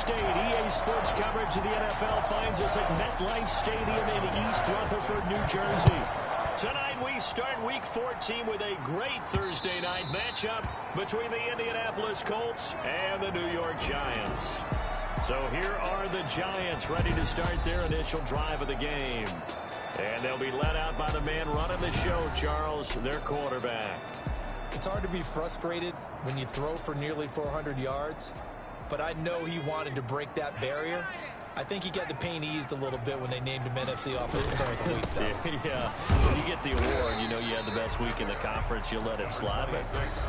State. EA Sports coverage of the NFL finds us at MetLife Stadium in East Rutherford, New Jersey. Tonight we start Week 14 with a great Thursday night matchup between the Indianapolis Colts and the New York Giants. So here are the Giants ready to start their initial drive of the game. And they'll be led out by the man running the show, Charles, their quarterback. It's hard to be frustrated when you throw for nearly 400 yards, but I know he wanted to break that barrier. I think he got the pain eased a little bit when they named him NFC Offensive Player of the Week, though. Yeah, when you get the award, you know you had the best week in the conference, you let it slide. But,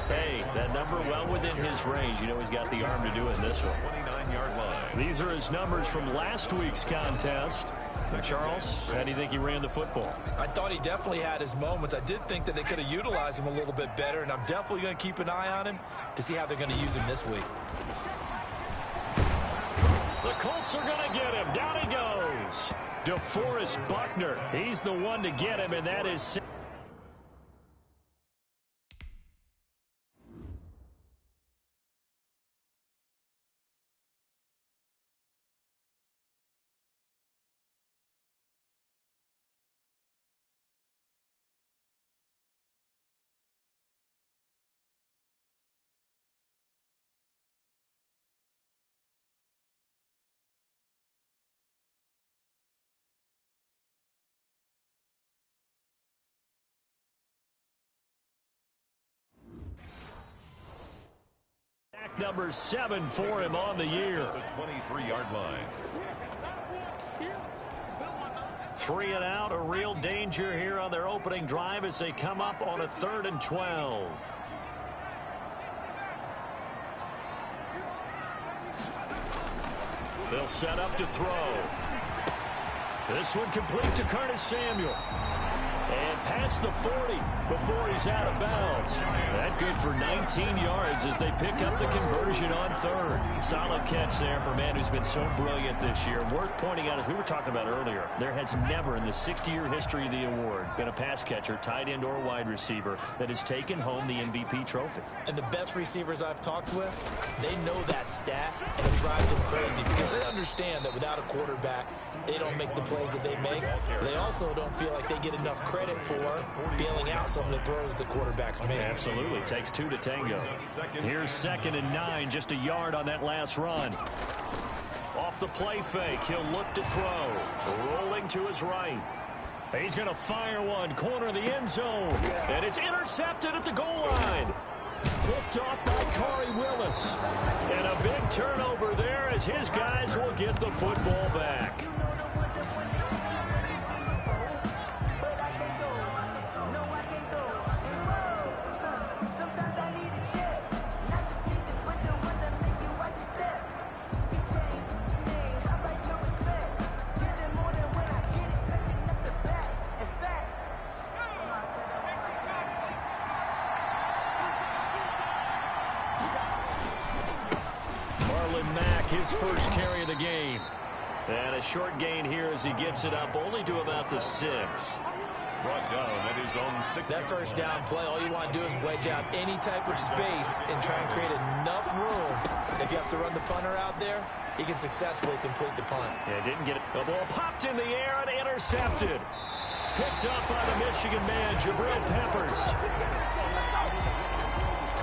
hey, that number well within his range. You know he's got the arm to do it in this one. 29-yard line. These are his numbers from last week's contest. So Charles, how do you think he ran the football? I thought he definitely had his moments. I did think that they could have utilized him a little bit better, and I'm definitely going to keep an eye on him to see how they're going to use him this week. The Colts are going to get him. Down he goes. DeForest Buckner. He's the one to get him, and that is... Number 7 for him on the year. The 23-yard line. 3 and out, a real danger here on their opening drive as they come up on a 3rd and 12. They'll set up to throw. This one complete to Curtis Samuel. And past the 40 before he's out of bounds. That good for 19 yards as they pick up the conversion on 3rd. Solid catch there for a man who's been so brilliant this year. Worth pointing out, as we were talking about earlier, there has never in the 60-year history of the award been a pass catcher, tight end, or wide receiver that has taken home the MVP trophy. And the best receivers I've talked with, they know that stat, and it drives them crazy because they understand that without a quarterback, they don't make the plays that they make. They also don't feel like they get enough credit for bailing out some of the throws the quarterbacks make. Absolutely. Takes 2 to tango. Here's 2nd and 9, just a yard on that last run. Off the play fake, he'll look to throw. Rolling to his right. He's going to fire one, corner of the end zone. And it's intercepted at the goal line. Picked off by Corey Willis. And a big turnover there as his guys will get the football back. His first carry of the game. And a short gain here as he gets it up only to about the 6. Brought down at his own 6. That first down play, all you want to do is wedge out any type of space and try and create enough room. If you have to run the punter out there, he can successfully complete the punt. Yeah, didn't get it. The ball popped in the air and intercepted. Picked up by the Michigan man, Jabril Peppers.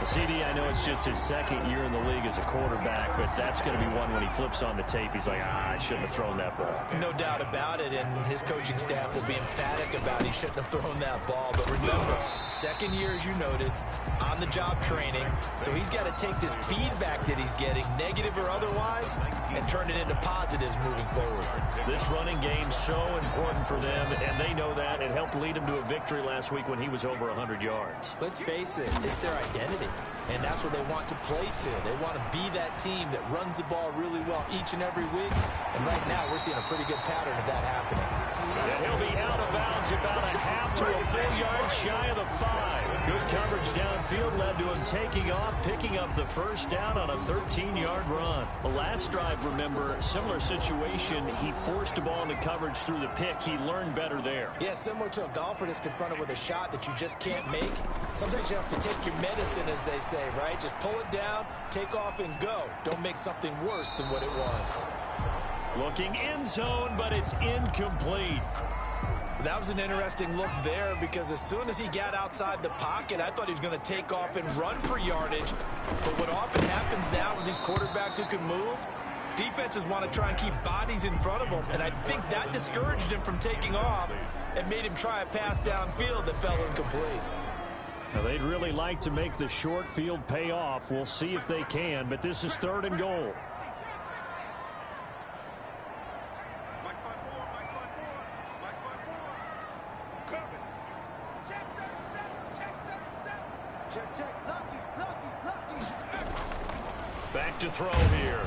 CD, I know it's just his 2nd year in the league as a quarterback, but that's going to be one when he flips on the tape. He's like, I shouldn't have thrown that ball. No doubt about it, and his coaching staff will be emphatic about he shouldn't have thrown that ball. But remember, 2nd year, as you noted, on-the-job training, so he's got to take this feedback that he's getting, negative or otherwise, and turn it into positives moving forward. This running game's so important for them, and they know that. It helped lead him to a victory last week when he was over 100 yards. Let's face it, it's their identity. And that's what they want to play to. They want to be that team that runs the ball really well each and every week. And right now, we're seeing a pretty good pattern of that happening. And he'll be out of bounds about a half to a full yard shy of the 5. Good coverage downfield led to him taking off, picking up the first down on a 13-yard run. The last drive, remember, similar situation. He forced a ball into coverage through the pick. He learned better there. Yeah, similar to a golfer that's confronted with a shot that you just can't make. Sometimes you have to take your medicine, as they say, right? Just pull it down, take off, and go. Don't make something worse than what it was. Looking end zone, but it's incomplete. That was an interesting look there because as soon as he got outside the pocket, I thought he was going to take off and run for yardage. But what often happens now with these quarterbacks who can move, defenses want to try and keep bodies in front of them, and I think that discouraged him from taking off and made him try a pass downfield that fell incomplete. Now, they'd really like to make the short field pay off. We'll see if they can, but this is 3rd and goal. Back to throw here.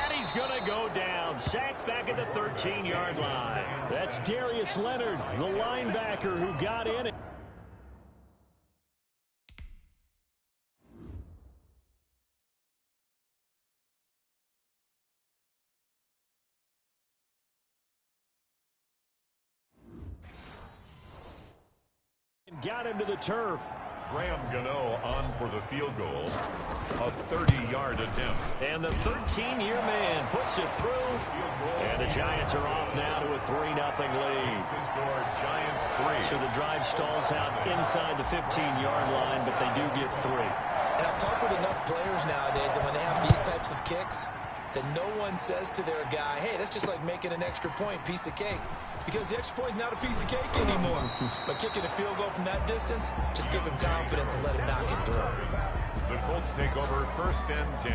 And he's going to go down. Sacked back at the 13-yard line. That's Darius Leonard, the linebacker who got in it. Got into the turf. Graham Gano on for the field goal. A 30-yard attempt. And the 13-year man puts it through. And the Giants are off now to a 3-0 lead. Score Giants 3. So the drive stalls out inside the 15-yard line, but they do get 3. And I've talked with enough players nowadays that when they have these types of kicks, that no one says to their guy, hey, that's just like making an extra point, piece of cake. Because the extra point is not a piece of cake anymore. But kicking a field goal from that distance, just give him confidence and let him knock it through. The Colts take over 1st and 10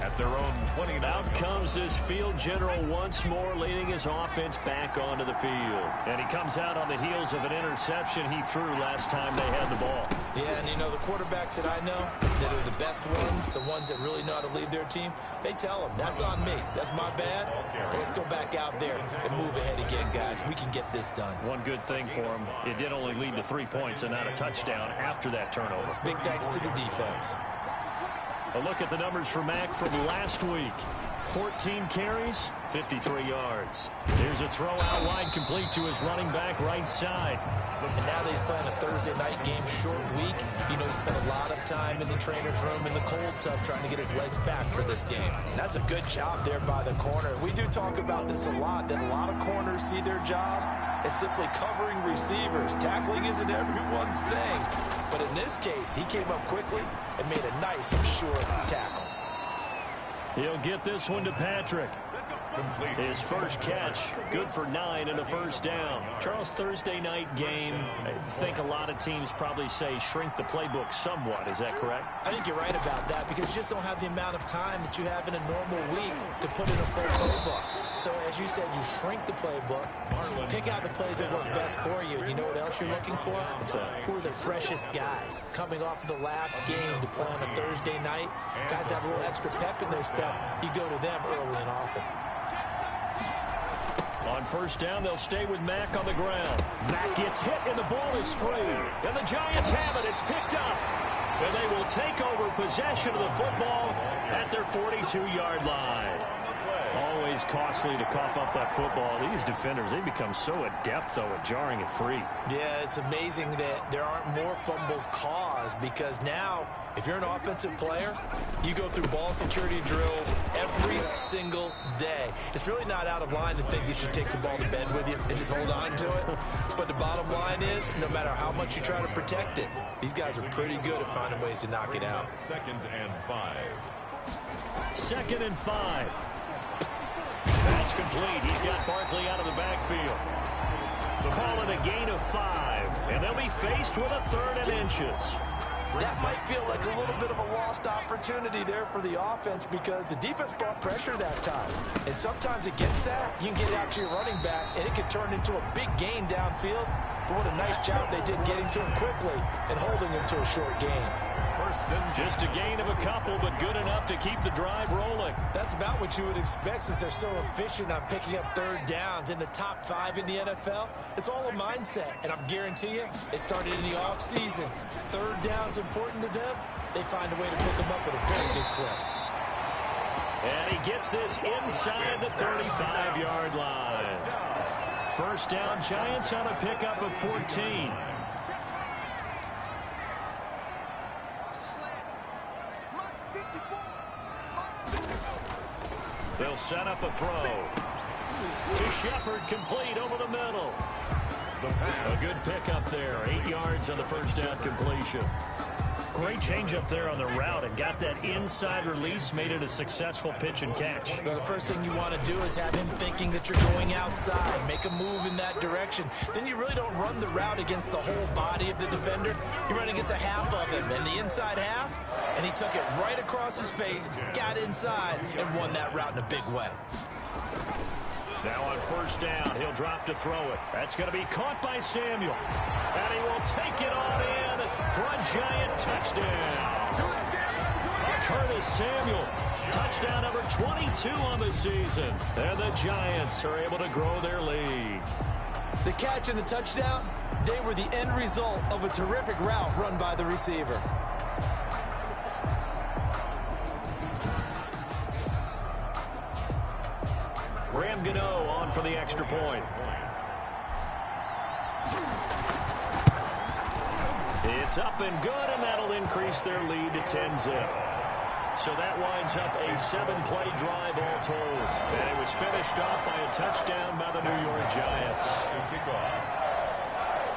at their own 20. Out comes this field general once more, leading his offense back onto the field. And he comes out on the heels of an interception he threw last time they had the ball. Yeah, and you know, the quarterbacks that I know that are the best ones, the ones that really know how to lead their team, they tell them, that's on me. That's my bad. But let's go back out there and move ahead again, guys. We can get this done. One good thing for him, it did only lead to 3 points and not a touchdown after that turnover. Big thanks to the defense. A look at the numbers for Mack from last week. 14 carries, 53 yards. Here's a throw out wide, complete to his running back right side. And now that he's playing a Thursday night game, short week, you know, he spent a lot of time in the trainer's room in the cold tub trying to get his legs back for this game. And that's a good job there by the corner. We do talk about this a lot, that a lot of corners see their job as simply covering receivers. Tackling isn't everyone's thing. But in this case, he came up quickly and made a nice, short tackle. He'll get this one to Patrick. Complete. His first catch, good for 9 and a first down. Charles, Thursday night game, I think a lot of teams probably say shrink the playbook somewhat. Is that correct? I think you're right about that because you just don't have the amount of time that you have in a normal week to put in a full playbook. So as you said, you shrink the playbook, pick out the plays that work best for you. You know what else you're looking for? Who are the freshest guys coming off of the last game to play on a Thursday night? Guys have a little extra pep in their step. You go to them early and often. On first down, they'll stay with Mack on the ground. Mack gets hit, and the ball is free. And the Giants have it. It's picked up. And they will take over possession of the football at their 42-yard line. Always costly to cough up that football. These defenders, they become so adept, though, at jarring it free. Yeah, it's amazing that there aren't more fumbles caused because now, if you're an offensive player, you go through ball security drills every single day. It's really not out of line to think you should take the ball to bed with you and just hold on to it. But the bottom line is, no matter how much you try to protect it, these guys are pretty good at finding ways to knock it out. 2nd and 5. 2nd and 5. That's complete. He's got Barkley out of the backfield. Call it a gain of 5, and they'll be faced with a 3rd and inches. That might feel like a little bit of a lost opportunity there for the offense because the defense brought pressure that time. And sometimes against that, you can get out to your running back, and it can turn into a big gain downfield. But what a nice job they did getting to him quickly and holding him to a short gain. 1st Just a gain of a couple, but good enough to keep the drive rolling. That's about what you would expect since they're so efficient on picking up third downs in the top 5 in the NFL. It's all a mindset, and I'm guarantee you, it started in the offseason. Third down's important to them. They find a way to pick them up with a very good clip. And he gets this inside the 35-yard line. First down, Giants on a pickup of 14. They'll set up a throw. To Shepard, complete over the middle. A good pickup there. 8 yards on the first down completion. Great change up there on the route and got that inside release, made it a successful pitch and catch. Well, the first thing you want to do is have him thinking that you're going outside, make a move in that direction. Then you really don't run the route against the whole body of the defender. You run against a half of him, and the inside half, and he took it right across his face, got inside, and won that route in a big way. Now on first down, he'll drop to throw it. That's going to be caught by Samuel. And he will take it on in for a Giant touchdown. Curtis Samuel, touchdown number 22 on the season. And the Giants are able to grow their lead. The catch and the touchdown, they were the end result of a terrific route run by the receiver. Graham Gano on for the extra point. It's up and good, and that'll increase their lead to 10-zip. So that winds up a 7-play drive all told. And it was finished off by a touchdown by the New York Giants.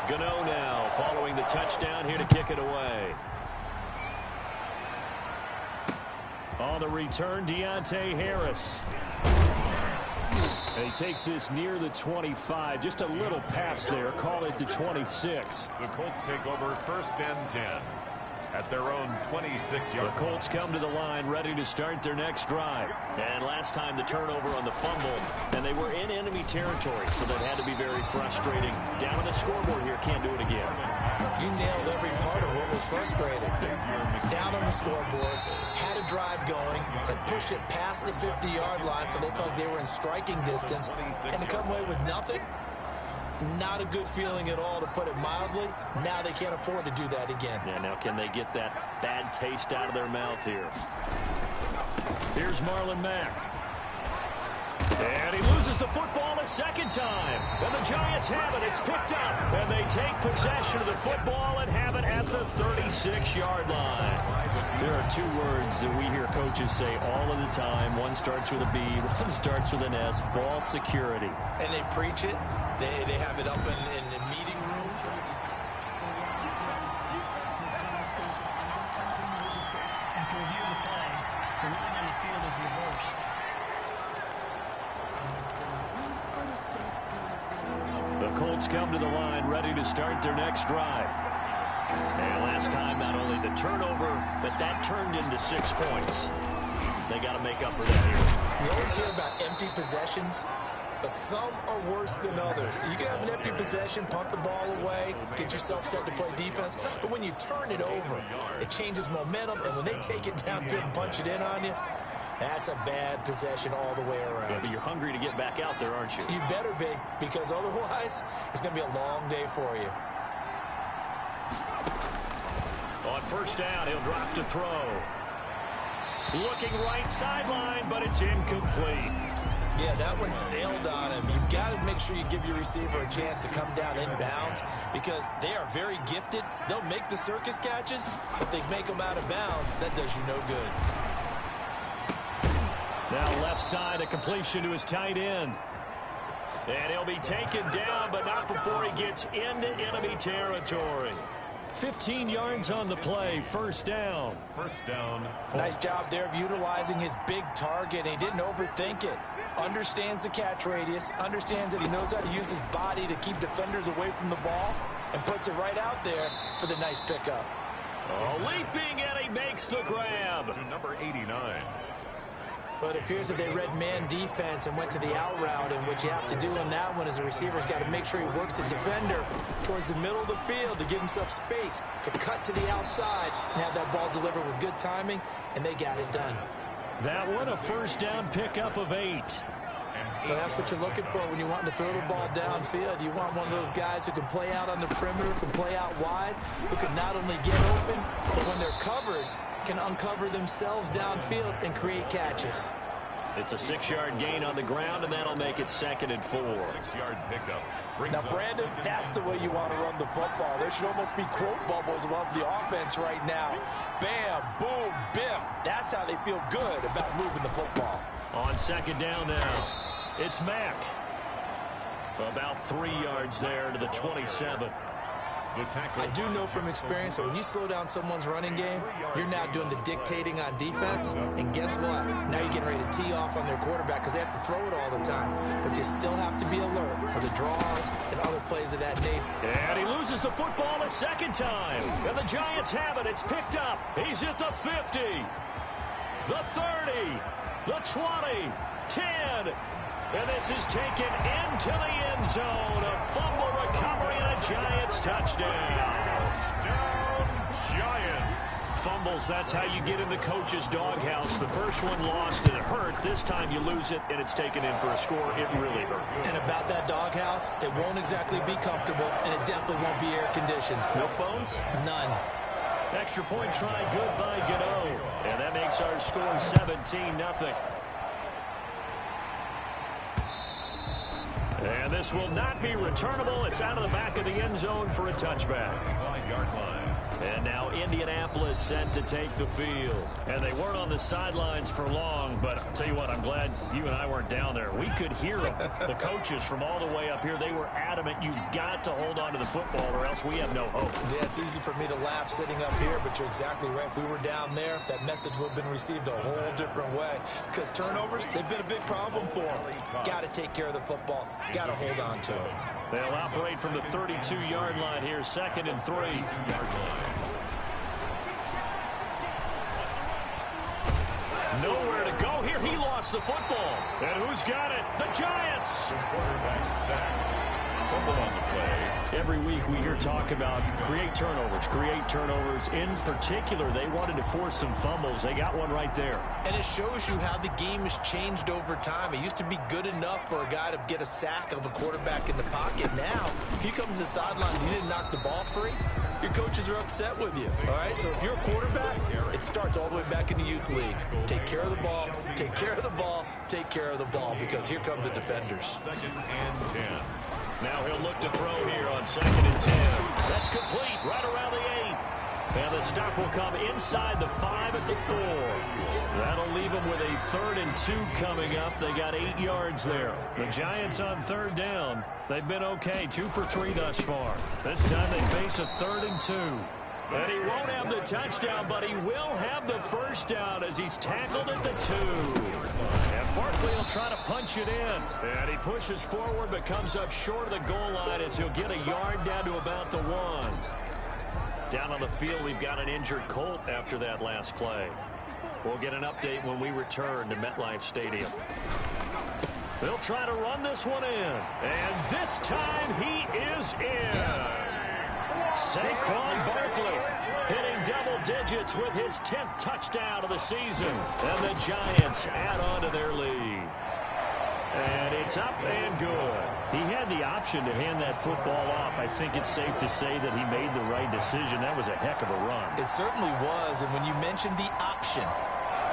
Gano now following the touchdown here to kick it away. On the return, Deontay Harris. And he takes this near the 25. Just a little pass there. Call it the 26. The Colts take over first and 10 at their own 26-yard. The Colts come to the line ready to start their next drive. And last time the turnover on the fumble, and they were in enemy territory, so that had to be very frustrating. Down on the scoreboard here, can't do it again. You nailed every part of what was frustrating. Down on the scoreboard, had a drive going, and pushed it past the 50-yard line so they felt they were in striking distance, and to come away with nothing, not a good feeling at all, to put it mildly. Now they can't afford to do that again. Yeah, now can they get that bad taste out of their mouth here? Here's Marlon Mack. And he loses the football a second time. And the Giants have it. It's picked up. And they take possession of the football and have it at the 36-yard line. There are two words that we hear coaches say all of the time. One starts with a B, one starts with an S. Ball security. And they preach it. They have it up in meeting rooms. After review of the play, the ruling on the field is reversed. The Colts come to the line ready to start their next drive. And last time, not only the turnover, but that turned into 6 points. They got to make up for that here. You always hear about empty possessions, but some are worse than others. You can have an empty possession, punt the ball away, get yourself set to play defense, but when you turn it over, it changes momentum, and when they take it downfield and punch it in on you, that's a bad possession all the way around. Yeah, but you're hungry to get back out there, aren't you? You better be, because otherwise, it's going to be a long day for you. On first down, he'll drop to throw. Looking right sideline, but it's incomplete. Yeah, that one sailed on him. You've got to make sure you give your receiver a chance to come down inbounds, because they are very gifted. They'll make the circus catches, but they make them out of bounds. That does you no good. Now left side, a completion to his tight end. And he'll be taken down, but not before he gets into enemy territory. 15 yards on the play, first down. First down. Nice job there of utilizing his big target. He didn't overthink it. Understands the catch radius, understands that he knows how to use his body to keep defenders away from the ball, and puts it right out there for the nice pickup. Oh, leaping, and he makes the grab. To number 89. Well, it appears that they read man defense and went to the out route, and what you have to do on that one is the receiver's got to make sure he works the defender towards the middle of the field to give himself space to cut to the outside and have that ball delivered with good timing, and they got it done. That one a first down pickup of 8. Well, that's what you're looking for when you want to throw the ball downfield. You want one of those guys who can play out on the perimeter, can play out wide, who can not only get open, but when they're covered, can uncover themselves downfield and create catches. It's a 6-yard gain on the ground, and that'll make it 2nd and 4. 6-yard pickup. Now, Brandon, that's the way you want to run the football. There should almost be quote bubbles above the offense right now. Bam, boom, biff. That's how they feel good about moving the football. On 2nd down now, it's Mack. About 3 yards there to the 27. I do know from experience that when you slow down someone's running game, you're now doing the dictating on defense. And guess what? Now you're getting ready to tee off on their quarterback because they have to throw it all the time. But you still have to be alert for the draws and other plays of that nature. And he loses the football a 2nd time. And the Giants have it. It's picked up. He's at the 50, the 30, the 20, 10. And this is taken into the end zone. A fumble recovery and a Giants touchdown. Touchdown, Giants. Fumbles, that's how you get in the coach's doghouse. The first one lost and it hurt. This time you lose it and it's taken in for a score. It really hurt. And about that doghouse, it won't exactly be comfortable, and it definitely won't be air conditioned. No bones? None. Extra point try good by Gano. And that makes our score 17-0. And this will not be returnable. It's out of the back of the end zone for a touchback. 5-yard line. And now Indianapolis set to take the field. And they weren't on the sidelines for long, but I'll tell you what, I'm glad you and I weren't down there. We could hear them. The coaches from all the way up here, they were adamant. You've got to hold on to the football or else we have no hope. Yeah, it's easy for me to laugh sitting up here, but you're exactly right. If we were down there, that message would have been received a whole different way. Because turnovers, they've been a big problem for them. Got to take care of the football. Got to hold on to it. They'll operate from the 32-yard line here, 2nd and 3. Nowhere to go here. He lost the football. And who's got it? The Giants. Quarterback sacked. Fumble on the play. Every week we hear talk about create turnovers. In particular, they wanted to force some fumbles. They got one right there. And it shows you how the game has changed over time. It used to be good enough for a guy to get a sack of a quarterback in the pocket. Now, if you come to the sidelines and you didn't knock the ball free, your coaches are upset with you. All right, so if you're a quarterback, it starts all the way back in the youth leagues. Take care of the ball, take care of the ball, take care of the ball, because here come the defenders. 2nd and 10. Now he'll look to throw here on 2nd and 10. That's complete right around the 8. And the stop will come inside the 5 at the 4. That'll leave them with a 3rd and 2 coming up. They got 8 yards there. The Giants on 3rd down. They've been okay, 2 for 3 thus far. This time they face a 3rd and 2. And he won't have the touchdown, but he will have the first down as he's tackled at the 2. And Barkley will try to punch it in. And he pushes forward but comes up short of the goal line as he'll get a yard down to about the 1. Down on the field, we've got an injured Colt after that last play. We'll get an update when we return to MetLife Stadium. They'll try to run this one in. And this time he is in. Saquon Barkley hitting double digits with his 10th touchdown of the season. And the Giants add on to their lead. And it's up and good. He had the option to hand that football off. I think it's safe to say that he made the right decision. That was a heck of a run. It certainly was. And when you mentioned the option,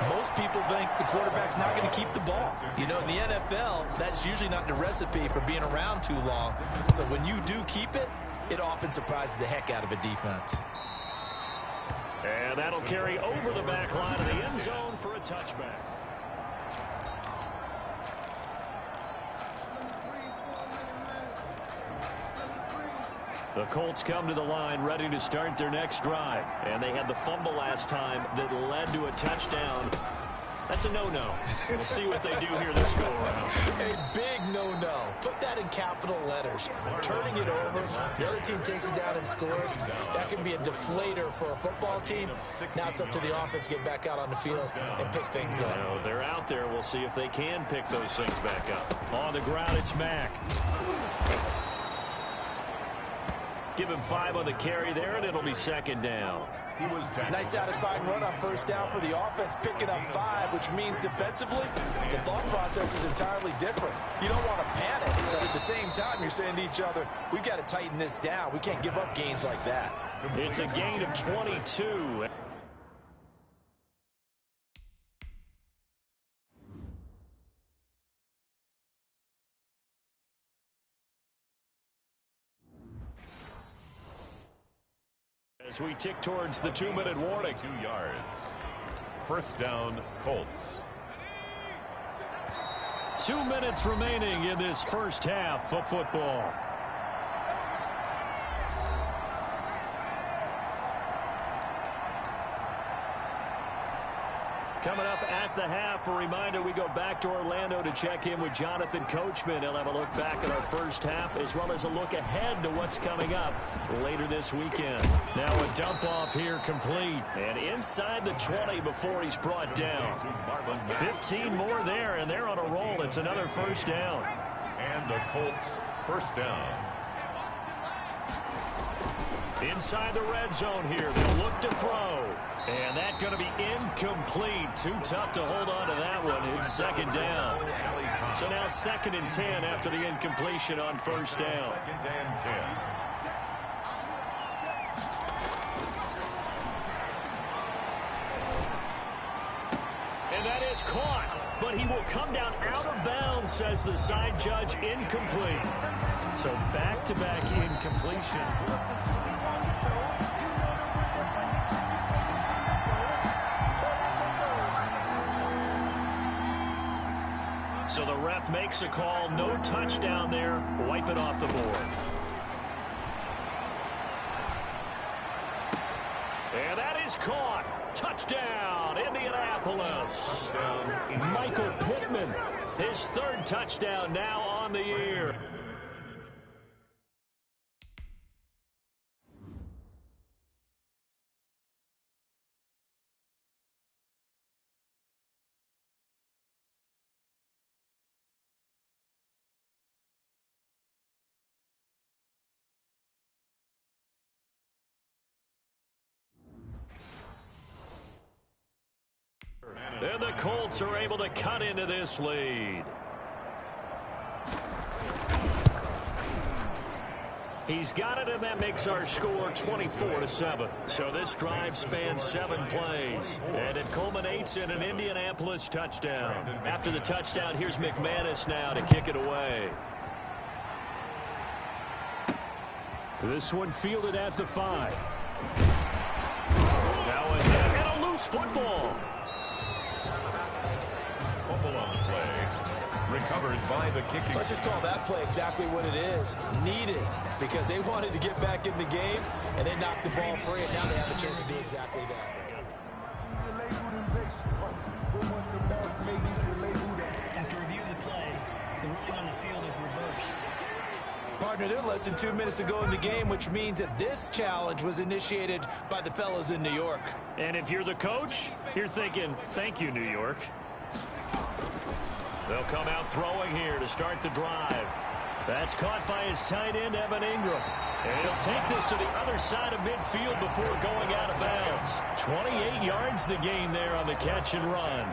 most people think the quarterback's not going to keep the ball. You know, in the NFL, that's usually not the recipe for being around too long. So when you do keep it, it often surprises the heck out of a defense. And that'll carry over the back line of the end zone for a touchback. The Colts come to the line ready to start their next drive. And they had the fumble last time that led to a touchdown. That's a no-no. We'll see what they do here this go-around. A big no-no. Put that in capital letters. Turning it over, the other team takes it down and scores. That can be a deflator for a football team. Now it's up to the offense to get back out on the field and pick things up. No, they're out there. We'll see if they can pick those things back up. On the ground, it's Mack. Give him 5 on the carry there, and it'll be second down. Nice satisfying run on first down for the offense, picking up 5, which means defensively, the thought process is entirely different. You don't want to panic, but at the same time, you're saying to each other, we've got to tighten this down. We can't give up gains like that. It's a gain of 22. As we tick towards the 2-minute warning. 2 yards. First down, Colts. 2 minutes remaining in this first half of football. Coming up at the half, a reminder, we go back to Orlando to check in with Jonathan Coachman. He'll have a look back at our first half as well as a look ahead to what's coming up later this weekend. Now a dump off here complete. And inside the 20 before he's brought down. 15 more there, and they're on a roll. It's another first down. And the Colts first down. Inside the red zone here. They'll look to throw. And that's going to be incomplete. Too tough to hold on to that one. It's second down. So now 2nd and 10 after the incompletion on first down. 2nd and 10. And that is caught. But he will come down out of bounds, says the side judge. Incomplete. So back-to-back incompletions. So the ref makes a call. No touchdown there. Wipe it off the board. And that is caught. Touchdown, Indianapolis. Touchdown. Michael Pittman, his 3rd touchdown now on the year. And the Colts are able to cut into this lead. He's got it, and that makes our score 24-7. So this drive spans 7 plays, and it culminates in an Indianapolis touchdown. After the touchdown, here's McManus now to kick it away. This one fielded at the 5. Now ahead, and a loose football. Fumble on the play. Recovered by the kicking. Let's just call that play exactly what it is. Needed, because they wanted to get back in the game, and they knocked the ball free, and now they have a chance to do exactly that. After review of the play, the ruling on the field is reversed. Partner, they're less than 2 minutes to go in the game, which means that this challenge was initiated by the fellas in New York. And if you're the coach, you're thinking, thank you, New York. They'll come out throwing here to start the drive. That's caught by his tight end, Evan Ingram. And he'll take this to the other side of midfield before going out of bounds. 28 yards the gain there on the catch and run.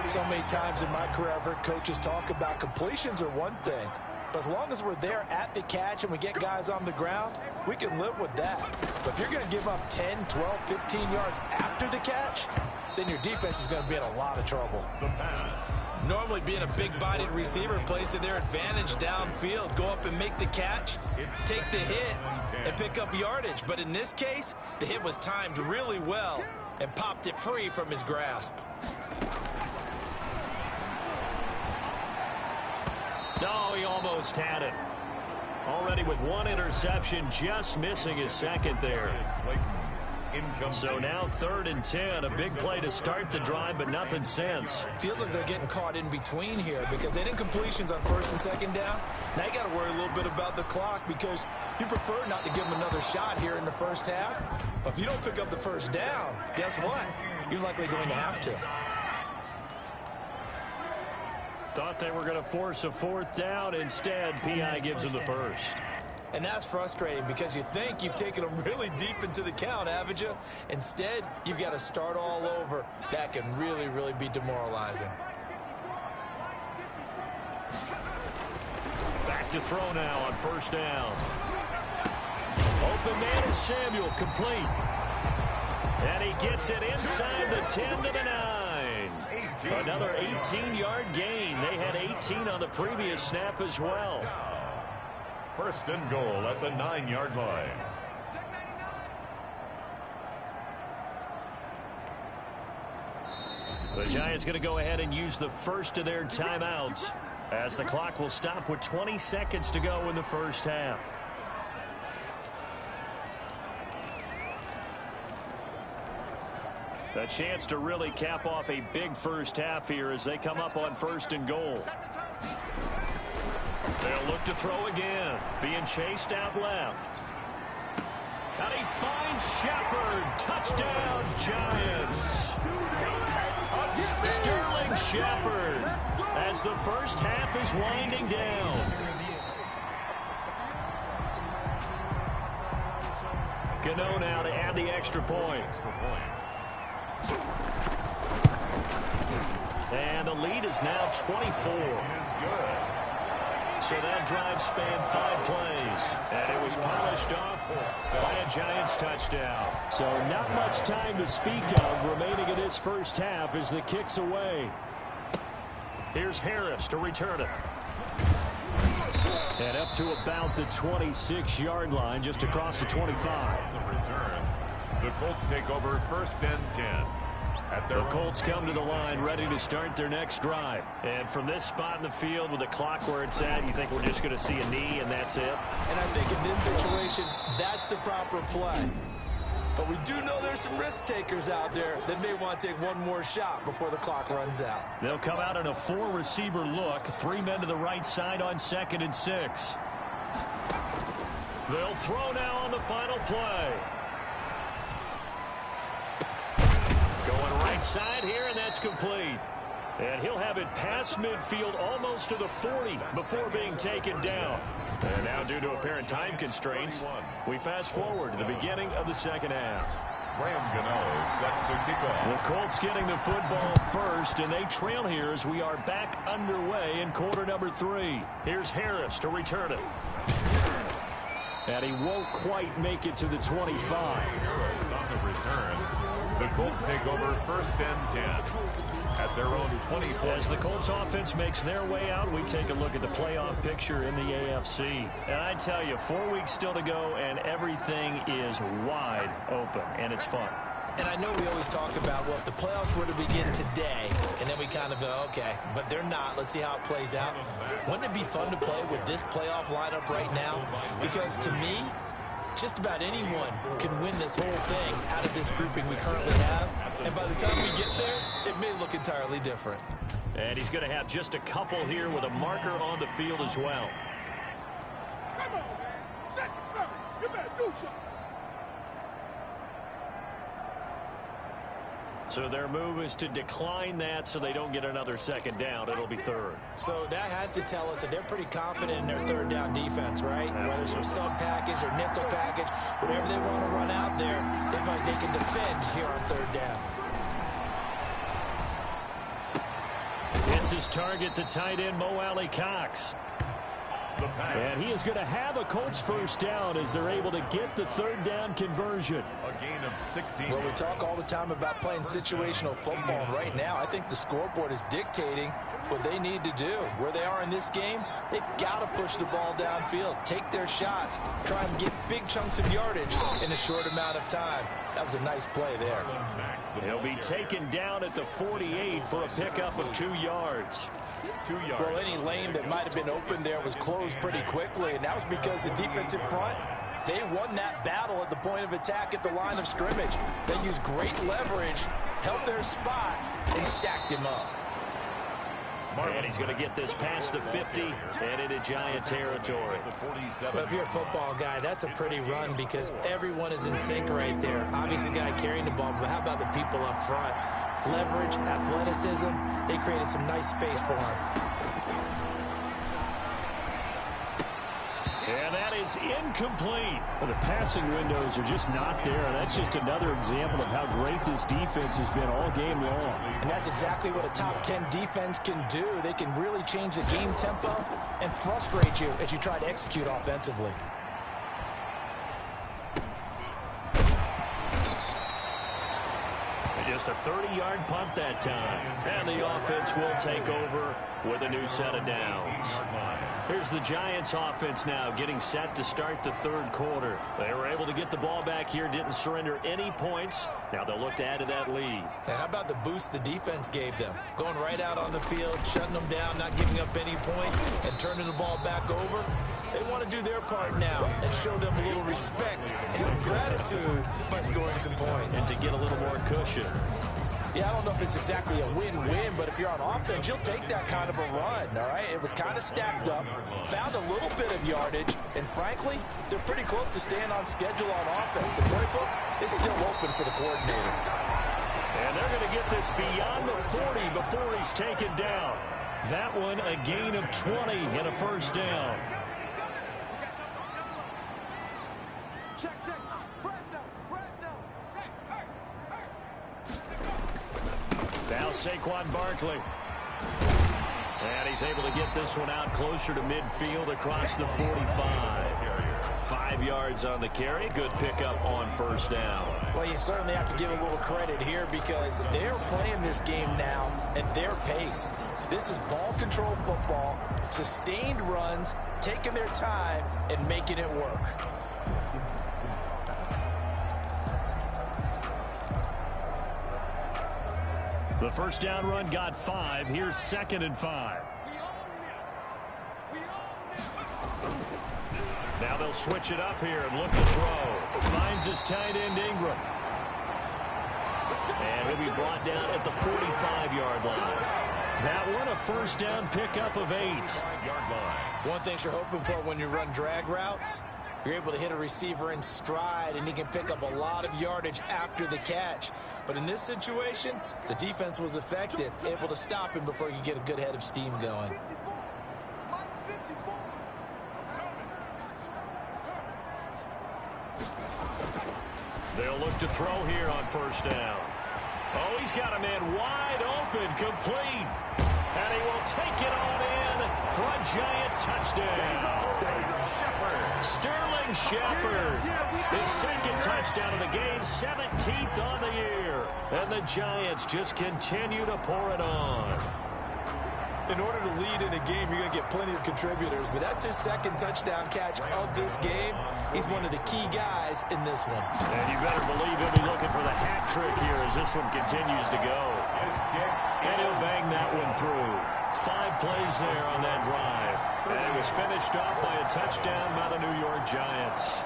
So many times in my career, I've heard coaches talk about completions are one thing. But as long as we're there at the catch and we get guys on the ground, we can live with that. But if you're going to give up 10, 12, 15 yards after the catch, then your defense is going to be in a lot of trouble. The pass. Normally being a big-bodied receiver plays to their advantage downfield. Go up and make the catch, take the hit, and pick up yardage. But in this case, the hit was timed really well and popped it free from his grasp. No, he almost had it. Already with 1 interception, just missing his 2nd there. incomplete. So now 3rd and 10, a big play to start the drive, but nothing since. Feels like they're getting caught in between here because they didn't completions on 1st and 2nd down. Now you got to worry a little bit about the clock because you prefer not to give them another shot here in the first half. But if you don't pick up the first down, guess what? You're likely going to have to. Thought they were going to force a 4th down. Instead, P.I. gives them the first. And that's frustrating because you think you've taken them really deep into the count, haven't you? Instead, you've got to start all over. That can really, really be demoralizing. Back to throw now on 1st down. Open man is Samuel, complete. And he gets it inside the 10 to the 9. Another 18-yard gain. They had 18 on the previous snap as well. 1st and goal at the 9-yard line. The Giants going to go ahead and use the first of their timeouts as the clock will stop with 20 seconds to go in the first half. A chance to really cap off a big first half here as they come up on 1st and goal. They'll look to throw again, being chased out left. And he finds Shepard. Touchdown, Giants. Sterling Shepard as the first half is winding down. Gano now to add the extra point. And the lead is now 24. So that drive spanned 5 plays. And it was polished off by a Giants touchdown. So not much time to speak of remaining in this first half as the kick's away. Here's Harris to return it. And up to about the 26-yard line, just across the 25. The return. The Colts take over 1st and 10. The Colts come to the line ready to start their next drive. And from this spot in the field with the clock where it's at, you think we're just going to see a knee and that's it? And I think in this situation, that's the proper play. But we do know there's some risk takers out there that may want to take one more shot before the clock runs out. They'll come out in a 4-receiver look. 3 men to the right side on 2nd and 6. They'll throw now on the final play. Going right side here, and that's complete. And he'll have it past midfield almost to the 40 before being taken down. And now, due to apparent time constraints, we fast forward to the beginning of the second half. Graham Gano set to kick off. The Colts getting the football first, and they trail here as we are back underway in quarter number 3. Here's Harris to return it. And he won't quite make it to the 25. Harris on the return. The Colts take over 1st and 10 at their own 24. As the Colts offense makes their way out, we take a look at the playoff picture in the AFC. And I tell you, 4 weeks still to go, and everything is wide open, and it's fun. And I know we always talk about, well, if the playoffs were to begin today, and then we kind of go, okay, but they're not. Let's see how it plays out. Wouldn't it be fun to play with this playoff lineup right now? Because to me, just about anyone can win this whole thing out of this grouping we currently have. And by the time we get there, it may look entirely different. And he's going to have just a couple here with a marker on the field as well. Come on, man. You better do something. So their move is to decline that so they don't get another 2nd down. It'll be 3rd. So that has to tell us that they're pretty confident in their 3rd down defense, right? Whether it's a sub package or nickel package, whatever they want to run out there, they feel like they can defend here on 3rd down. It's his target, the tight end, Mo Alley-Cox. And he is going to have a Colts first down as they're able to get the 3rd down conversion. A gain of 16. Well, we talk all the time about playing situational football. Right now, I think the scoreboard is dictating what they need to do. Where they are in this game, they've got to push the ball downfield, take their shots, try and get big chunks of yardage in a short amount of time. That was a nice play there. He'll be taken down at the 48 for a pickup of 2 yards. 2 yards. Well, any lane that might have been open there was closed pretty quickly, and that was because the defensive front They won that battle at the point of attack at the line of scrimmage. They used great leverage, held their spot, and stacked him up. And he's going to get this past the 50 and into Giant territory. Well, if you're a football guy, that's a pretty run because everyone is in sync right there. Obviously, the guy carrying the ball, but how about the people up front? Leverage, athleticism, they created some nice space for him. And that is incomplete. Well, the passing windows are just not there. That's just another example of how great this defense has been all game long. And that's exactly what a top 10 defense can do. They can really change the game tempo and frustrate you as you try to execute offensively. Just a 30-yard punt that time. And the offense will take over with a new set of downs. Here's the Giants offense now getting set to start the third quarter. They were able to get the ball back here, didn't surrender any points. Now they'll look to add to that lead. Now, how about the boost the defense gave them? Going right out on the field, shutting them down, not giving up any points, and turning the ball back over. They want to do their part now and show them a little respect and some gratitude by scoring some points. And to get a little more cushion. Yeah, I don't know if it's exactly a win-win, but if you're on offense, you'll take that kind of a run, all right? It was kind of stacked up, found a little bit of yardage, and frankly, they're pretty close to staying on schedule on offense. The playbook is still open for the coordinator. And they're going to get this beyond the 40 before he's taken down. That one a gain of 20 and a first down. Now Saquon Barkley. And he's able to get this one out closer to midfield across the 45. 5 yards on the carry. Good pickup on first down. Well, you certainly have to give a little credit here because they're playing this game now at their pace. This is ball control football, sustained runs, taking their time, and making it work. The first down run got 5. Here's 2nd and 5. Now they'll switch it up here and look to throw. Finds his tight end Ingram. And he'll be brought down at the 45-yard line. That one a first down pickup of 8. One thing you're hoping for when you run drag routes, you're able to hit a receiver in stride, and he can pick up a lot of yardage after the catch. But in this situation, the defense was effective, able to stop him before he could get a good head of steam going. They'll look to throw here on first down. Oh, he's got a man wide open, complete. And he will take it on in for a Giant touchdown. Sterling Shepard, his second touchdown of the game, 17th on the year. And the Giants just continue to pour it on. In order to lead in a game, you're going to get plenty of contributors, but that's his second touchdown catch of this game. He's one of the key guys in this one. And you better believe he'll be looking for the hat trick here as this one continues to go. And he'll bang that one through. 5 plays there on that drive. And it was finished off by a touchdown by the New York Giants.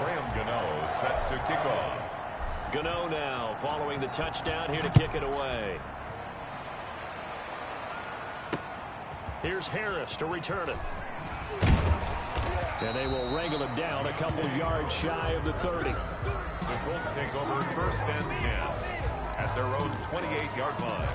Graham Gano set to kick off. Gano now following the touchdown here to kick it away. Here's Harris to return it. And they will wrangle him down a couple of yards shy of the 30. The Colts take over 1st and 10 at their own 28-yard line.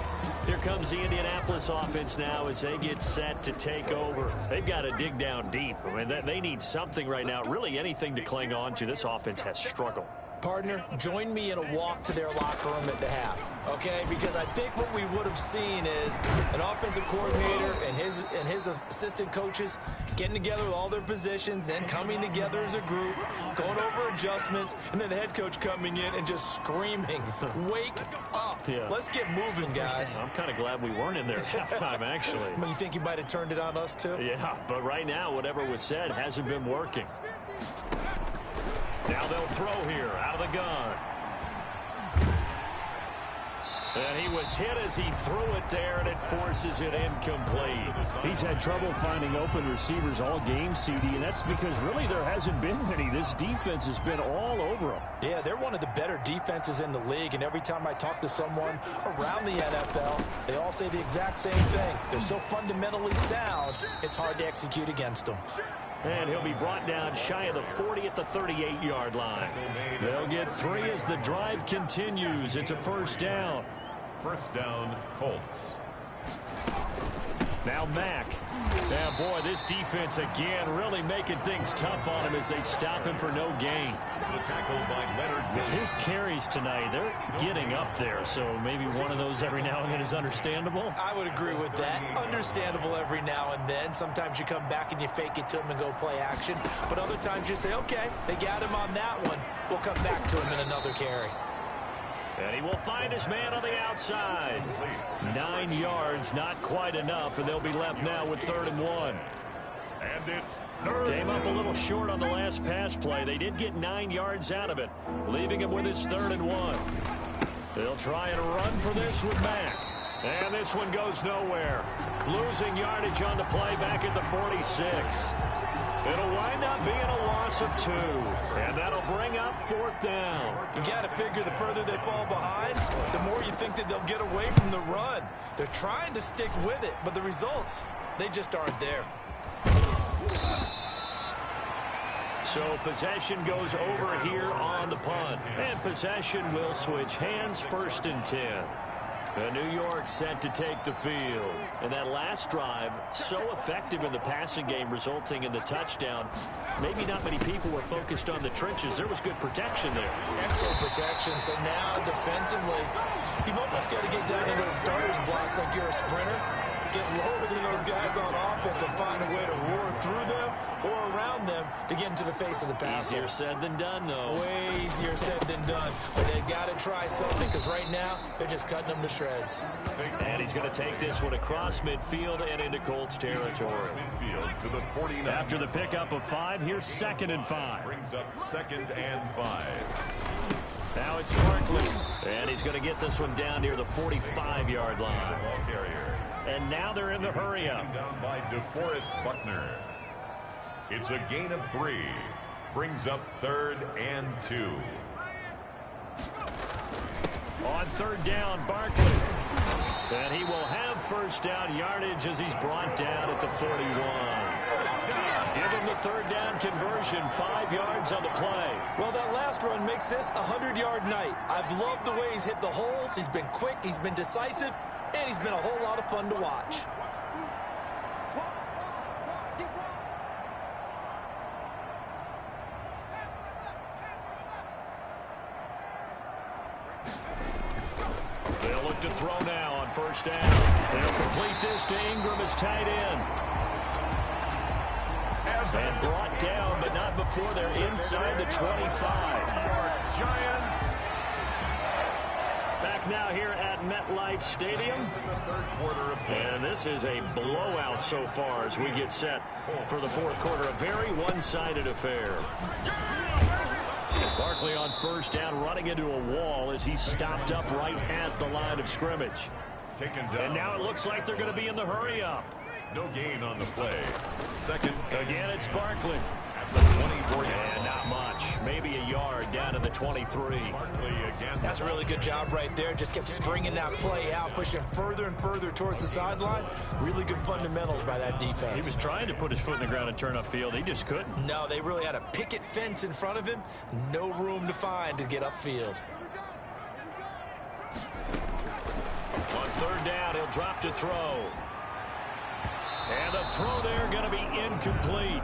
Here comes the Indianapolis offense now as they get set to take over. They've got to dig down deep. I mean, they need something right now, really anything to cling on to. This offense has struggled. Partner, join me in a walk to their locker room at the half, okay? Because I think what we would have seen is an offensive coordinator and his assistant coaches getting together with all their positions, then coming together as a group, going over adjustments, and then the head coach coming in and just screaming, wake up. Yeah. Let's get moving, guys. I'm kind of glad we weren't in there at halftime, actually. You think you might have turned it on us, too? Yeah, but right now, whatever was said hasn't been working. Now they'll throw here out of the gun. And he was hit as he threw it there, and it forces it incomplete. He's had trouble finding open receivers all game, CD, and that's because really there hasn't been many. This defense has been all over him. Yeah, they're one of the better defenses in the league, and every time I talk to someone around the NFL, they all say the exact same thing. They're so fundamentally sound, it's hard to execute against them. And he'll be brought down shy of the 40 at the 38-yard line. They'll get 3 as the drive continues. It's a first down. First down, Colts. Now Mack. Now, boy, this defense again really making things tough on him as they stop him for no gain. The tackle by Leonard Williams. His carries tonight, they're getting up there, so maybe one of those every now and then is understandable. I would agree with that. Understandable every now and then. Sometimes you come back and you fake it to him and go play action. But other times you say, okay, they got him on that one. We'll come back to him in another carry. And he will find his man on the outside. 9 yards, not quite enough, and they'll be left now with 3rd and 1. And it's 3rd. Came up a little short on the last pass play. They did get 9 yards out of it, leaving him with his 3rd and 1. They'll try and run for this with Mack. And this one goes nowhere. Losing yardage on the play back at the 46. It'll wind up being a loss of 2. And that'll bring up 4th down. You got to figure the further they fall behind, the more you think that they'll get away from the run. They're trying to stick with it, but the results, they just aren't there. So possession goes over here on the punt. And possession will switch hands, 1st and 10. New York set to take the field. And that last drive, so effective in the passing game, resulting in the touchdown. Maybe not many people were focused on the trenches. There was good protection there. Excellent protection. So now defensively, you've almost got to get down into those starters blocks like you're a sprinter. Get lower than those guys on offense and find a way to roar through them or around them to get into the face of the passer. Easier said than done, though. Way easier said than done. But they've got to try something because right now they're just cutting them to shreds. And he's going to take this one across midfield and into Colts territory. Midfield to the 49. After the pickup of 5, here's 2nd and 5. Brings up 2nd and 5. Now it's Barkley. And he's going to get this one down near the 45-yard line. Ball carrier. And now they're in the hurry-up. Down by DeForest Buckner. It's a gain of 3. Brings up 3rd and 2. On 3rd down, Barkley. And he will have 1st down yardage as he's brought down at the 41. Give him the 3rd down conversion, 5 yards on the play. Well, that last run makes this a 100-yard night. I've loved the way he's hit the holes. He's been quick, he's been decisive, and he's been a whole lot of fun to watch. They'll look to throw now on 1st down. They'll complete this to Ingram as tight end. And brought down, but not before they're inside the 25. Giants. Back now here at MetLife Stadium. And this is a blowout so far as we get set for the 4th quarter. A very one-sided affair. Barkley on 1st down, running into a wall as he stopped up right at the line of scrimmage. Taken down. And now it looks like they're going to be in the hurry-up. No gain on the play. 2nd. Again, it's Barkley. At the 24. And not much. Maybe a yard down to the 23. Barkley again. That's a really good job right there. Just kept stringing that play out, pushing further and further towards the sideline. Really good fundamentals by that defense. He was trying to put his foot in the ground and turn upfield. He just couldn't. No, they really had a picket fence in front of him. No room to find to get upfield. On 3rd down, he'll drop to throw. And the throw there going to be incomplete.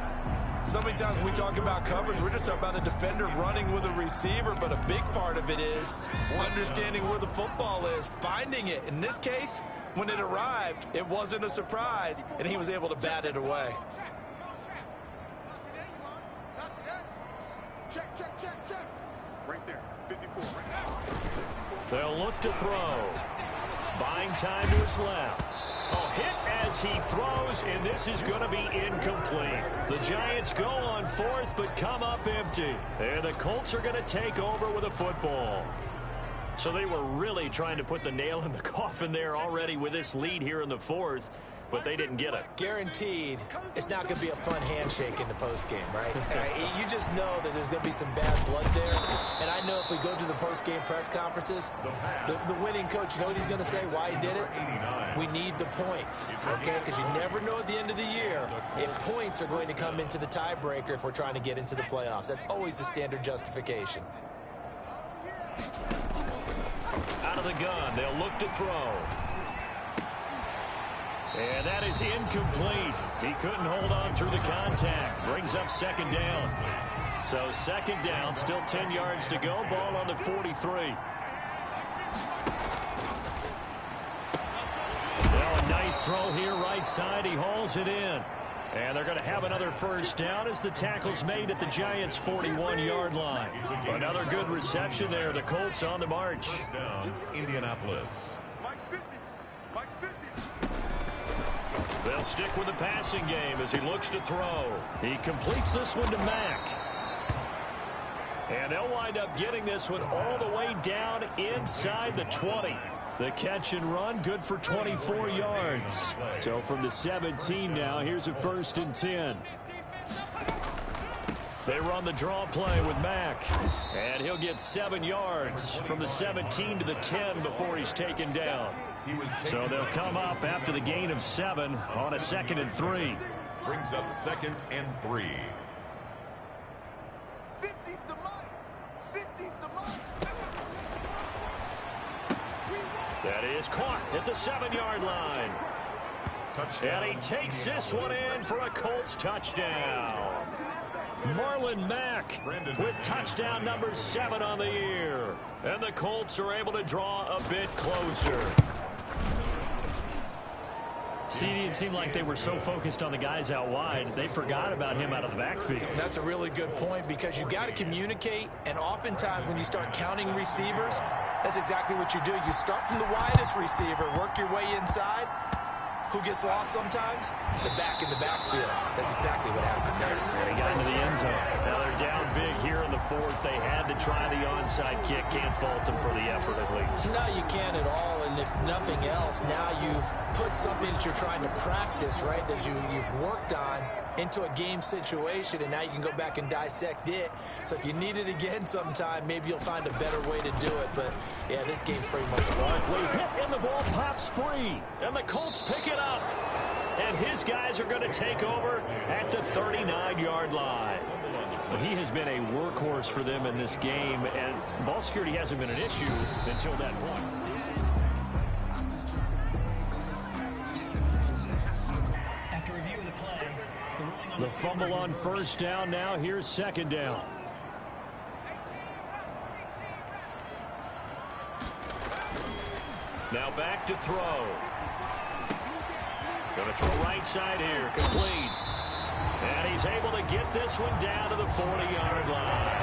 So many times when we talk about coverage, we're just talking about a defender running with a receiver, but a big part of it is understanding where the football is, finding it. In this case, when it arrived, it wasn't a surprise, and he was able to bat it away. Check, check, check, check. Right there, 54. They'll look to throw. Buying time to his left. A hit as he throws, and this is going to be incomplete. The Giants go on 4th, but come up empty. And the Colts are going to take over with a football. So they were really trying to put the nail in the coffin there already with this lead here in the fourth, but they didn't get it. Guaranteed, it's not going to be a fun handshake in the postgame, right? You just know that there's going to be some bad blood there. And I know if we go to the postgame press conferences, the winning coach, you know what he's going to say, why he did it? We need the points, okay? Because you never know at the end of the year if points are going to come into the tiebreaker if we're trying to get into the playoffs. That's always the standard justification. Out of the gun, they'll look to throw. And that is incomplete. He couldn't hold on through the contact. Brings up second down. So second down, still 10 yards to go. Ball on the 43. Well, a nice throw here right side. He hauls it in. And they're going to have another first down as the tackle's made at the Giants' 41-yard line. Another good reception there. The Colts on the march. First down, Indianapolis. They'll stick with the passing game as he looks to throw. He completes this one to Mack. And they'll wind up getting this one all the way down inside the 20. The catch and run, good for 24 yards. So from the 17 now, here's a 1st and 10. They run the draw play with Mack. And he'll get 7 yards from the 17 to the 10 before he's taken down. So they'll come up after the gain of 7 on a 2nd and 3. Brings up 2nd and 3. That is caught at the 7-yard line. Touchdown. And he takes this one in for a Colts touchdown. Marlon Mack with touchdown number 7 on the year. And the Colts are able to draw a bit closer. CD, it seemed like they were so focused on the guys out wide, they forgot about him out of the backfield. That's a really good point because you got to communicate, and oftentimes when you start counting receivers, that's exactly what you do. You start from the widest receiver, work your way inside. Who gets lost sometimes? The back in the backfield. That's exactly what happened there. And he got into the end zone. Now they're down big here in the 4th. They had to try the onside kick. Can't fault them for the effort at least. No, you can't at all. And if nothing else, now you've put something that you're trying to practice, right, that you've worked on into a game situation, and now you can go back and dissect it. So if you need it again sometime, maybe you'll find a better way to do it. But, yeah, this game's pretty much Barkley hit, and the ball pops free. And the Colts pick it up. And his guys are going to take over at the 39-yard line. Well, he has been a workhorse for them in this game, and ball security hasn't been an issue until that point. After review of the play, the ruling on The fumble on first down now. Here's second down. Now back to throw. Going to throw right side here. Complete. And he's able to get this one down to the 40-yard line.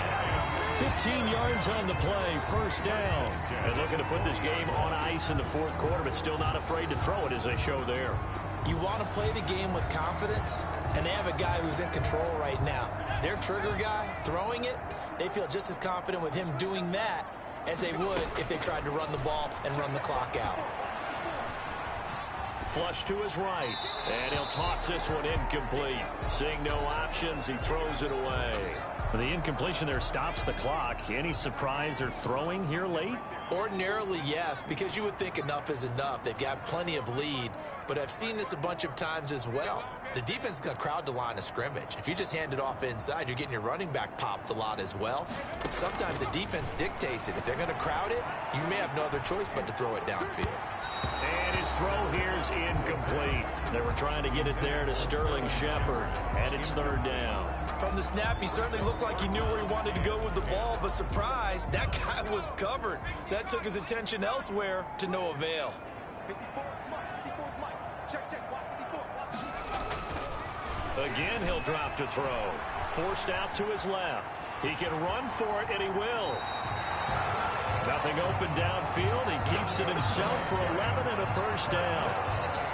15 yards on the play. First down. And looking to put this game on ice in the 4th quarter, but still not afraid to throw it as they show there. You want to play the game with confidence, and they have a guy who's in control right now. Their trigger guy, throwing it, they feel just as confident with him doing that as they would if they tried to run the ball and run the clock out. Flush to his right, and he'll toss this one incomplete. Seeing no options, he throws it away. The incompletion there stops the clock. Any surprise they're throwing here late? Ordinarily, yes, because you would think enough is enough. They've got plenty of lead, but I've seen this a bunch of times as well. The defense is going to crowd the line of scrimmage. If you just hand it off inside, you're getting your running back popped a lot as well. Sometimes the defense dictates it. If they're going to crowd it, you may have no other choice but to throw it downfield. And his throw here is incomplete. They were trying to get it there to Sterling Shepard, and it's third down. From the snap, he certainly looked like he knew where he wanted to go with the ball, but surprise, that guy was covered. So that took his attention elsewhere to no avail. Again, he'll drop to throw. Forced out to his left. He can run for it, and he will. Nothing open downfield. He keeps it himself for 11 and a first down.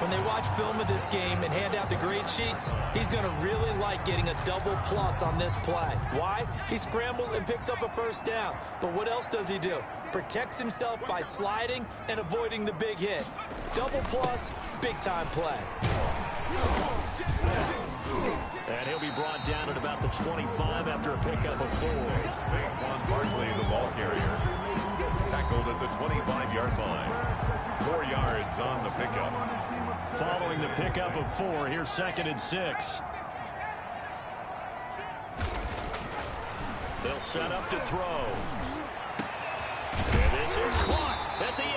When they watch film of this game and hand out the grade sheets, he's going to really like getting a double plus on this play. Why? He scrambles and picks up a first down. But what else does he do? Protects himself by sliding and avoiding the big hit. Double plus, big-time play. And he'll be brought down at about the 25 after a pickup of 4. Saquon Barkley, the ball carrier, tackled at the 25-yard line. 4 yards on the pickup. Following the pickup of 4, here's 2nd and 6. They'll set up to throw. And this is caught at the 8.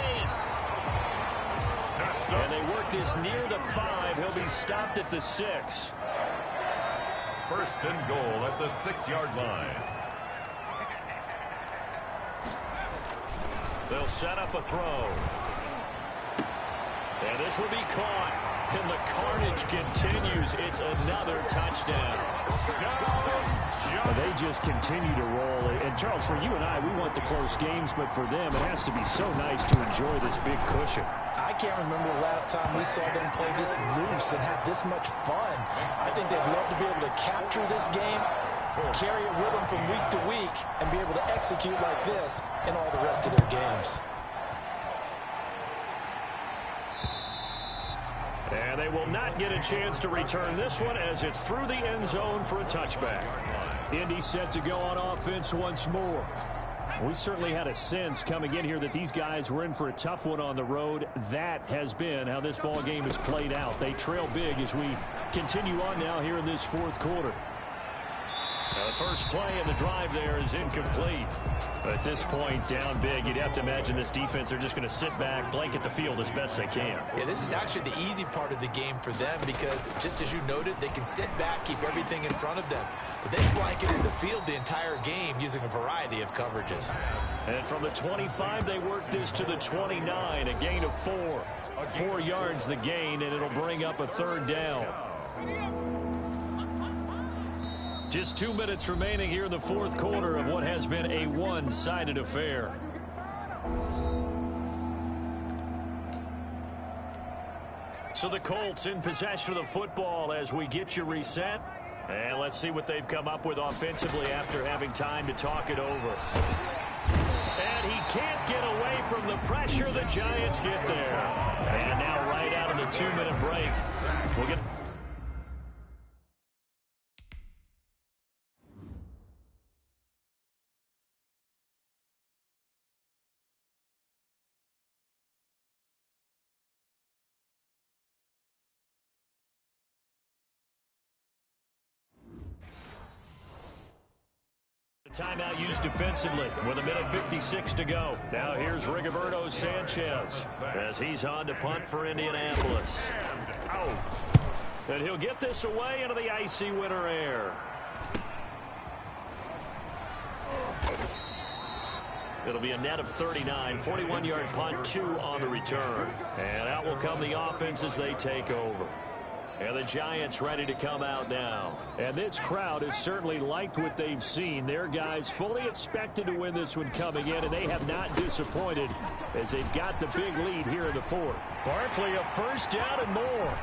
And they work this near the 5. He'll be stopped at the 6. First and goal at the 6-yard line. They'll set up a throw. And this will be caught. And the carnage continues. It's another touchdown. They just continue to roll. And, Charles, for you and I, we want the close games, but for them, it has to be so nice to enjoy this big cushion. I can't remember the last time we saw them play this loose and have this much fun. I think they'd love to be able to capture this game, carry it with them from week to week, and be able to execute like this in all the rest of their games. And they will not get a chance to return this one as it's through the end zone for a touchback. Indy set to go on offense once more. We certainly had a sense coming in here that these guys were in for a tough one on the road. That has been how this ball game has played out. They trail big as we continue on now here in this 4th quarter. The first play in the drive there is incomplete. At this point, down big, you'd have to imagine this defense, they're just going to sit back, blanket the field as best they can. Yeah, this is actually the easy part of the game for them because, just as you noted, they can sit back, keep everything in front of them. But they blanketed the field the entire game using a variety of coverages. And from the 25, they work this to the 29, a gain of 4. 4 yards the gain, and it'll bring up a 3rd down. Just 2 minutes remaining here in the 4th quarter of what has been a one-sided affair. So the Colts in possession of the football as we get you reset. And let's see what they've come up with offensively after having time to talk it over. And he can't get away from the pressure. The Giants get there. And now right out of the 2-minute break, we'll get... Timeout used defensively with 1:56 to go. Now here's Rigoberto Sanchez as he's on to punt for Indianapolis. Out. And he'll get this away into the icy winter air. It'll be a net of 39, 41-yard punt, 2 on the return. And out will come the offense as they take over. And the Giants ready to come out now. And this crowd has certainly liked what they've seen. Their guys fully expected to win this one coming in, and they have not disappointed as they've got the big lead here in the 4th. Barkley a first down and more.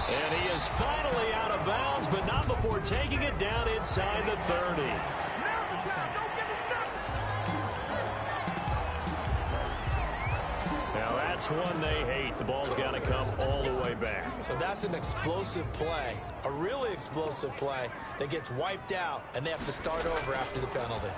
And he is finally out of bounds, but not before taking it down inside the 30. Now that's one they hate. The ball's got to come all the way back. So that's an explosive play, a really explosive play that gets wiped out, and they have to start over after the penalty.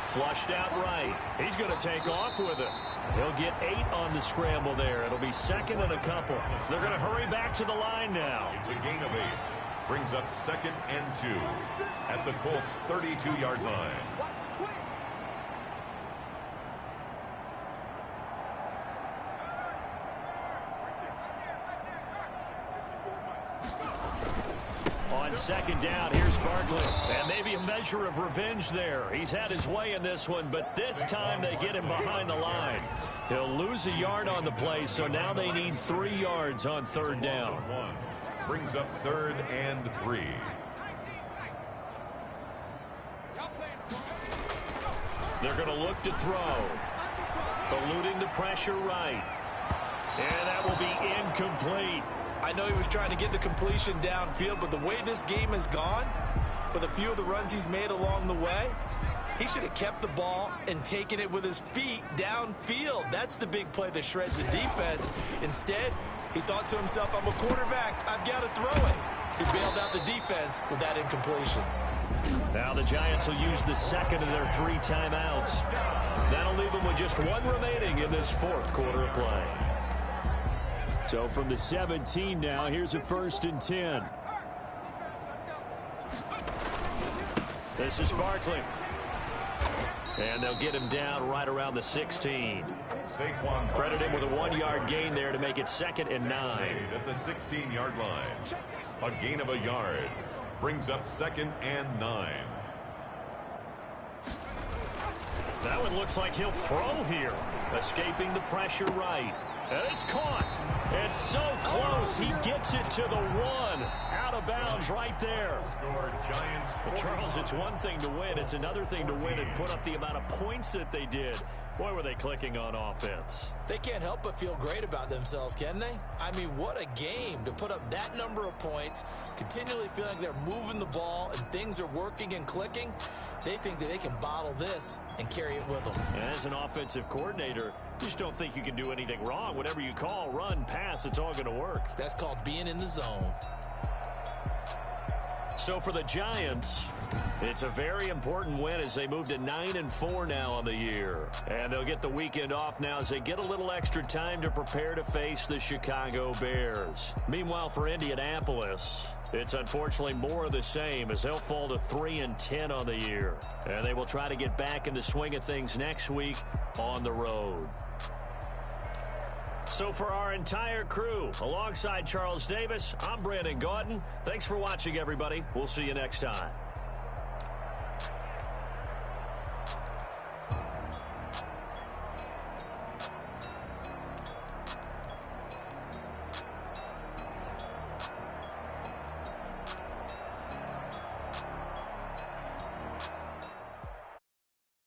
Flushed out right. He's going to take off with it. He'll get 8 on the scramble there. It'll be 2nd and a couple. They're going to hurry back to the line now. It's a gain of 8. Brings up 2nd and 2 at the Colts' 32-yard line. On 2nd down, here's Barkley. And maybe a measure of revenge there. He's had his way in this one, but this time they get him behind the line. He'll lose a yard on the play, so now they need 3 yards on 3rd down. Brings up 3rd and 3. They're going to look to throw. Eluding the pressure right. And that will be incomplete. I know he was trying to get the completion downfield, but the way this game has gone, with a few of the runs he's made along the way, he should have kept the ball and taken it with his feet downfield. That's the big play that shreds the defense. Instead, he thought to himself, I'm a quarterback, I've got to throw it. He bailed out the defense with that incompletion. Now the Giants will use the second of their 3 timeouts. That'll leave them with just 1 remaining in this 4th quarter of play. So from the 17 now, here's a 1st and 10. This is Barkley. And they'll get him down right around the 16. Credit him with a 1-yard gain there to make it 2nd and 9. At the 16-yard line. A gain of a yard. Brings up 2nd and 9. That one looks like he'll throw here. Escaping the pressure right. And it's caught. It's so close. He gets it to the 1. Out of bounds right there. Well, Charles, it's one thing to win. It's another thing to win and put up the amount of points that they did. Boy, were they clicking on offense. They can't help but feel great about themselves, can they? I mean, what a game to put up that number of points, continually feeling like they're moving the ball and things are working and clicking. They think that they can bottle this and carry it with them. As an offensive coordinator, you just don't think you can do anything wrong. Whatever you call, run, pass, it's all going to work. That's called being in the zone. So for the Giants, it's a very important win as they move to 9-4 now on the year. And they'll get the weekend off now as they get a little extra time to prepare to face the Chicago Bears. Meanwhile, for Indianapolis, it's unfortunately more of the same as they'll fall to 3-10 on the year. And they will try to get back in the swing of things next week on the road. So for our entire crew, alongside Charles Davis, I'm Brandon Gaudin. Thanks for watching, everybody. We'll see you next time.